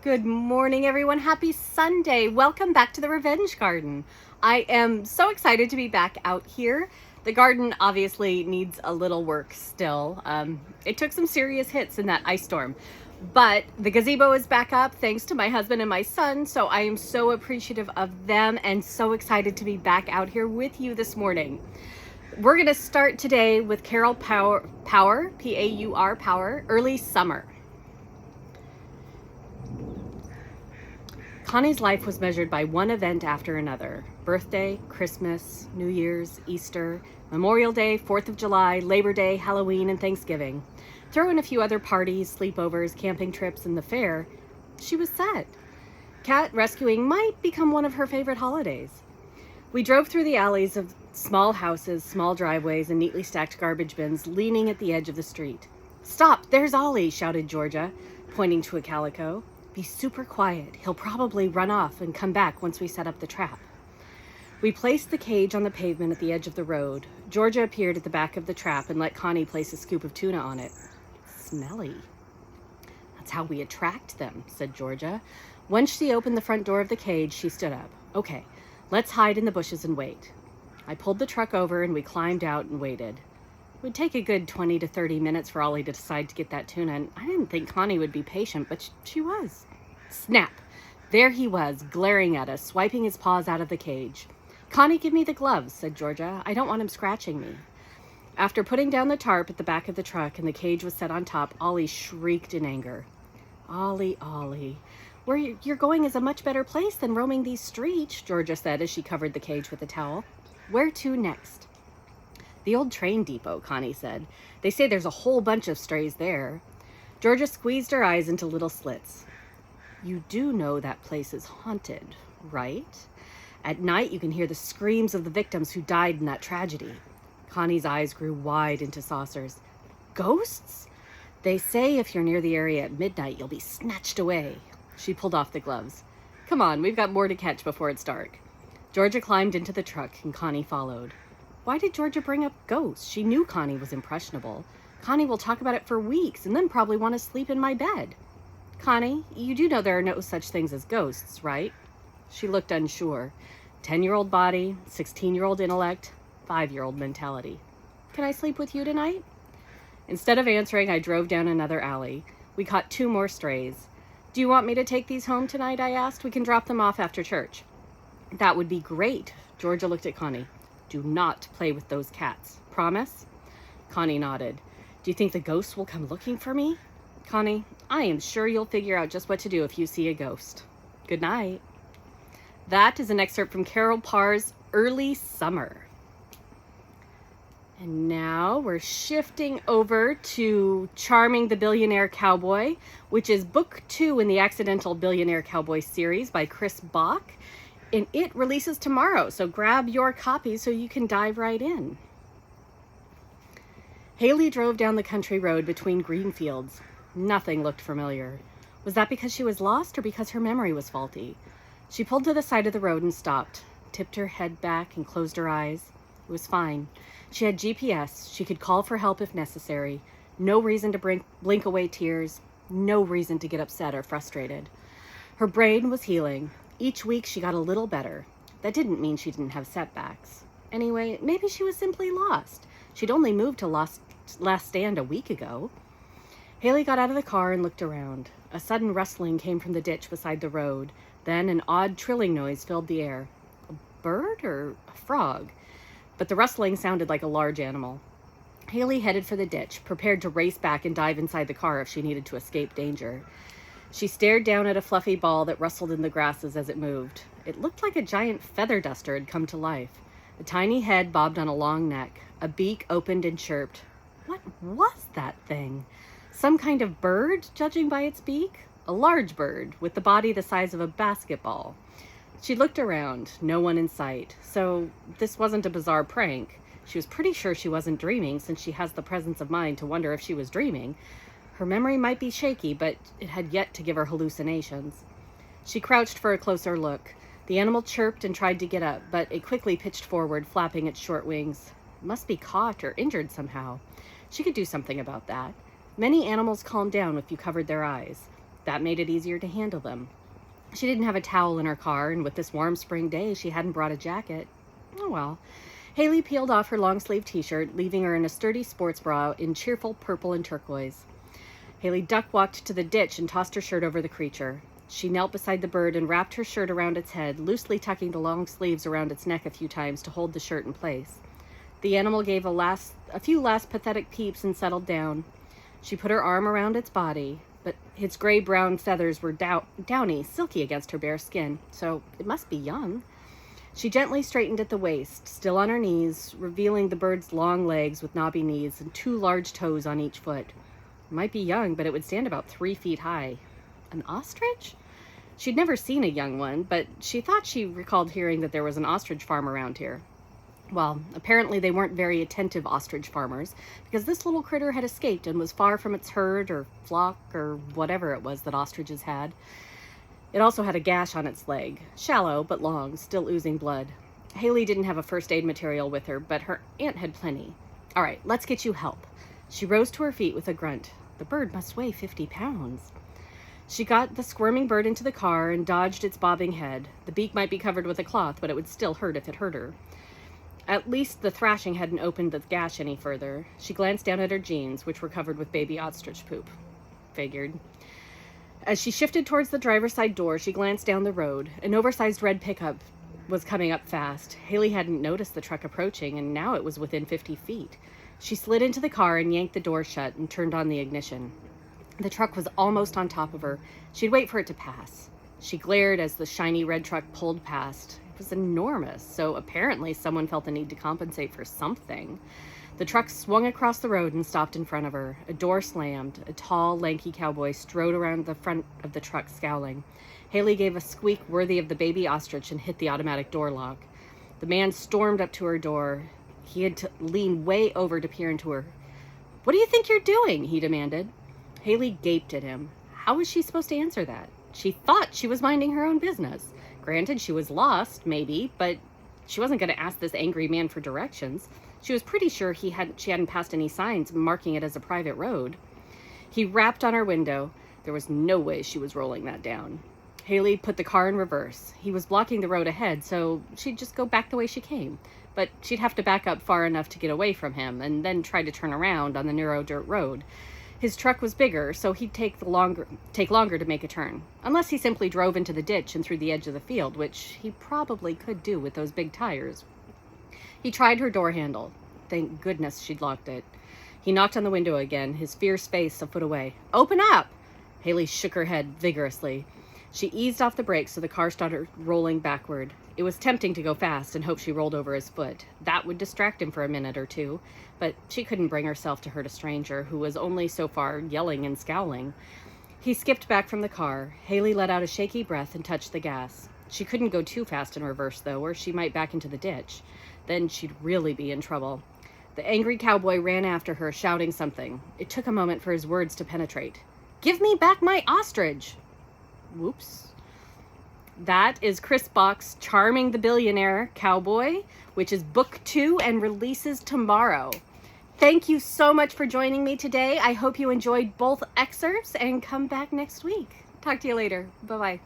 Good morning, everyone. Happy Sunday. Welcome back to the Revenge Garden. I am so excited to be back out here. The garden obviously needs a little work still. It took some serious hits in that ice storm, but the gazebo is back up thanks to my husband and my son, so I am so appreciative of them and so excited to be back out here with you this morning. We're going to start today with Carol Paur, P-A-U-R, Paur, Early Summer. Connie's life was measured by one event after another. Birthday, Christmas, New Year's, Easter, Memorial Day, 4th of July, Labor Day, Halloween, and Thanksgiving. Throw in a few other parties, sleepovers, camping trips, and the fair. She was set. Cat rescuing might become one of her favorite holidays. We drove through the alleys of small houses, small driveways, and neatly stacked garbage bins leaning at the edge of the street. "Stop, there's Ollie," shouted Georgia, pointing to a calico. "Be super quiet. He'll probably run off and come back once we set up the trap." We placed the cage on the pavement at the edge of the road. Georgia appeared at the back of the trap and let Connie place a scoop of tuna on it. "Smelly." "That's how we attract them," said Georgia. Once she opened the front door of the cage, she stood up. "Okay, let's hide in the bushes and wait." I pulled the truck over and we climbed out and waited. It would take a good 20 to 30 minutes for Ollie to decide to get that tuna, and I didn't think Connie would be patient, but she was. Snap! There he was, glaring at us, swiping his paws out of the cage. "Connie, give me the gloves," said Georgia. "I don't want him scratching me." After putting down the tarp at the back of the truck and the cage was set on top, Ollie shrieked in anger. "Ollie, Ollie, where you're going is a much better place than roaming these streets," Georgia said as she covered the cage with a towel. "Where to next?" "The old train depot," Connie said. "They say there's a whole bunch of strays there." Georgia squeezed her eyes into little slits. "You do know that place is haunted, right? At night you can hear the screams of the victims who died in that tragedy." Connie's eyes grew wide into saucers. "Ghosts? They say if you're near the area at midnight, you'll be snatched away." She pulled off the gloves. "Come on, we've got more to catch before it's dark." Georgia climbed into the truck and Connie followed. Why did Georgia bring up ghosts? She knew Connie was impressionable. Connie will talk about it for weeks and then probably want to sleep in my bed. "Connie, you do know there are no such things as ghosts, right?" She looked unsure. 10-year-old body, 16-year-old intellect, 5-year-old mentality. "Can I sleep with you tonight?" Instead of answering, I drove down another alley. We caught 2 more strays. "Do you want me to take these home tonight?" I asked. "We can drop them off after church." "That would be great." Georgia looked at Connie. "Do not play with those cats. Promise?" Connie nodded. "Do you think the ghosts will come looking for me?" "Connie, I am sure you'll figure out just what to do if you see a ghost. Good night." That is an excerpt from Carol Paur's Early Summer. And now we're shifting over to Charming the Billionaire Cowboy, which is book 2 in the Accidental Billionaire Cowboy series by Kris Bock. And it releases tomorrow, so grab your copy so you can dive right in. Haley drove down the country road between green fields. Nothing looked familiar. Was that because she was lost or because her memory was faulty? She pulled to the side of the road and stopped, tipped her head back and closed her eyes. It was fine. She had GPS. She could call for help if necessary. No reason to blink away tears. No reason to get upset or frustrated. Her brain was healing. Each week she got a little better. That didn't mean she didn't have setbacks. Anyway, maybe she was simply lost. She'd only moved to Last Stand a week ago. Haley got out of the car and looked around. A sudden rustling came from the ditch beside the road. Then an odd trilling noise filled the air. A bird or a frog? But the rustling sounded like a large animal. Haley headed for the ditch, prepared to race back and dive inside the car if she needed to escape danger. She stared down at a fluffy ball that rustled in the grasses as it moved. It looked like a giant feather duster had come to life. A tiny head bobbed on a long neck. A beak opened and chirped. What was that thing? Some kind of bird, judging by its beak? A large bird, with the body the size of a basketball. She looked around. No one in sight. So this wasn't a bizarre prank. She was pretty sure she wasn't dreaming, since she has the presence of mind to wonder if she was dreaming. Her memory might be shaky, but it had yet to give her hallucinations. She crouched for a closer look. The animal chirped and tried to get up, but it quickly pitched forward, flapping its short wings. It must be caught or injured somehow. She could do something about that. Many animals calmed down if you covered their eyes. That made it easier to handle them. She didn't have a towel in her car, and with this warm spring day, she hadn't brought a jacket. Oh well. Haley peeled off her long-sleeved t-shirt, leaving her in a sturdy sports bra in cheerful purple and turquoise. Haley duck-walked to the ditch and tossed her shirt over the creature. She knelt beside the bird and wrapped her shirt around its head, loosely tucking the long sleeves around its neck a few times to hold the shirt in place. The animal gave a few last pathetic peeps and settled down. She put her arm around its body, but its gray-brown feathers were downy, silky against her bare skin, so it must be young. She gently straightened at the waist, still on her knees, revealing the bird's long legs with knobby knees and 2 large toes on each foot. It might be young, but it would stand about 3 feet high. An ostrich? She'd never seen a young one, but she thought she recalled hearing that there was an ostrich farm around here. Well, apparently they weren't very attentive ostrich farmers, because this little critter had escaped and was far from its herd or flock or whatever it was that ostriches had. It also had a gash on its leg, shallow but long, still oozing blood. Haley didn't have a first aid material with her, but her aunt had plenty. All right, let's get you help. She rose to her feet with a grunt. The bird must weigh 50 pounds. She got the squirming bird into the car and dodged its bobbing head. The beak might be covered with a cloth, but it would still hurt if it hurt her. At least the thrashing hadn't opened the gash any further. She glanced down at her jeans, which were covered with baby ostrich poop. Figured. As she shifted towards the driver's side door, she glanced down the road. An oversized red pickup was coming up fast. Haley hadn't noticed the truck approaching, and now it was within 50 feet. She slid into the car and yanked the door shut and turned on the ignition. The truck was almost on top of her. She'd wait for it to pass. She glared as the shiny red truck pulled past. It was enormous, so apparently someone felt the need to compensate for something. The truck swung across the road and stopped in front of her. A door slammed. A tall, lanky cowboy strode around the front of the truck, scowling. Haley gave a squeak worthy of the baby ostrich and hit the automatic door lock. The man stormed up to her door. He had to lean way over to peer into her. "What do you think you're doing?" he demanded. Haley gaped at him. How was she supposed to answer that? She thought she was minding her own business. Granted, she was lost, maybe, but she wasn't going to ask this angry man for directions. She was pretty sure she hadn't passed any signs marking it as a private road. He rapped on her window. There was no way she was rolling that down. Haley put the car in reverse. He was blocking the road ahead, so she'd just go back the way she came. But she'd have to back up far enough to get away from him, and then try to turn around on the narrow dirt road. His truck was bigger, so he'd take longer to make a turn. Unless he simply drove into the ditch and through the edge of the field, which he probably could do with those big tires. He tried her door handle. Thank goodness she'd locked it. He knocked on the window again, his fierce face a foot away. "Open up!" Haley shook her head vigorously. She eased off the brakes so the car started rolling backward. It was tempting to go fast and hope she rolled over his foot. That would distract him for a minute or two, but she couldn't bring herself to hurt a stranger who was only so far yelling and scowling. He skipped back from the car. Haley let out a shaky breath and touched the gas. She couldn't go too fast in reverse, though, or she might back into the ditch. Then she'd really be in trouble. The angry cowboy ran after her, shouting something. It took a moment for his words to penetrate. "Give me back my ostrich!" Whoops. That is Kris Bock's Charming the Billionaire Cowboy, which is book 2 and releases tomorrow. Thank you so much for joining me today. I hope you enjoyed both excerpts and come back next week. Talk to you later. Bye-bye.